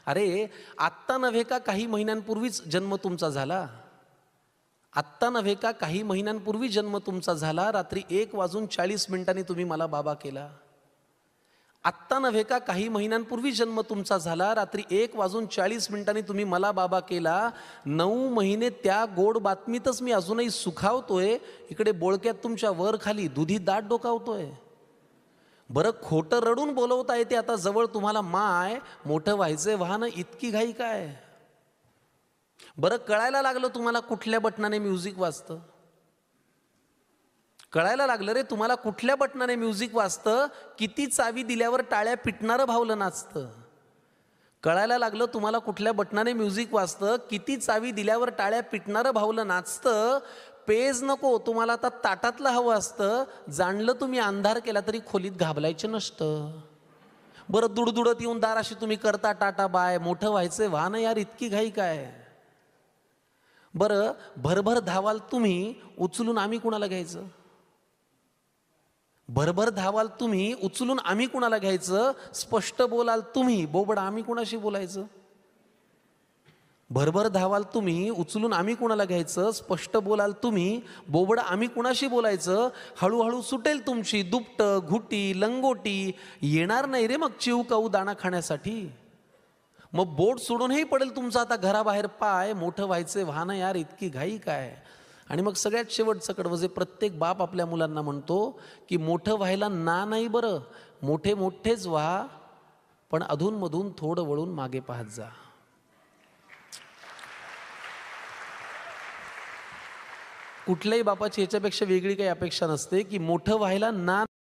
अरे आत्ता नव्हे का काही महिन्यांपूर्वीच जन्म तुमचा झाला, आत्ता नव्हे का काही महिन्यांपूर्वी जन्म तुमचा झाला, रात्री 1:40 तुम्ही मला बाबा केला. आत्ता नव्हे का काही महिन्यांपूर्वी जन्म तुमचा झाला, रात्री 1:40 तुम्ही मला बाबा केला. 9 महिने त्या गोड बातमीतच मी अजूनही सुखावतोय, इकडे बोळक्यात तुमच्या वर खाली दुधी दाट डोकावतोय. बरं खोटं रडून बोलवता येते आता जवळ तुम्हाला माय, मोठं व्हायचंय वाहनं, इतकी घाई काय? बरं कळायला लागलं तुम्हाला कुठल्या बटनाने म्युझिक वाजतं, कळायला लागलं रे तुम्हाला कुठल्या बटनाने म्युझिक वाजतं, किती चावी दिल्यावर टाळ्या पिटणारं भावलं नाचतं. कळायला लागलं तुम्हाला कुठल्या बटनाने म्युझिक वाजतं, किती चावी दिल्यावर टाळ्या पिटणारं भावलं नाचतं. पेज नको तुम्हाला आता ताटातलं हवं असतं, जाणलं तुम्ही अंधार केला तरी खोलीत घाबलायचं नसतं. बरं दुडदुडत येऊन दाराशी तुम्ही करता टाटा बाय, मोठं व्हायचंय वाहनं यार, इतकी घाई काय? बरं भरभर धावाल तुम्ही, उचलून आम्ही कुणाला घ्यायचं? भरभर धावाल तुम्ही, उचलून आम्ही कुणाला घ्यायचं? स्पष्ट बोलाल तुम्ही, बोबड आम्ही कुणाशी बोलायचं? भरभर धावाल तुम्ही, उचलून आम्ही कुणाला घ्यायचं? स्पष्ट बोलाल तुम्ही, बोबड आम्ही कुणाशी बोलायचं? हळूहळू सुटेल तुमची दुपट घुटी लंगोटी, येणार नाही रे मग चिवकाऊ दाणा खाण्यासाठी. मग बोट सोडूनही पडेल तुमचा आता घराबाहेर पाय, मोठं व्हायचे वाहनं यार, इतकी घाई काय? आणि मग सगळ्यात शेवटचं कडवं जे प्रत्येक बाप आपल्या मुलांना म्हणतो की मोठं व्हायला ना नाही बरं, मोठे मोठेच व्हा, पण अधूनमधून थोडं वळून मागे पाहत जा. कुठल्याही बापाची याच्यापेक्षा वेगळी काही अपेक्षा नसते की मोठं व्हायला ना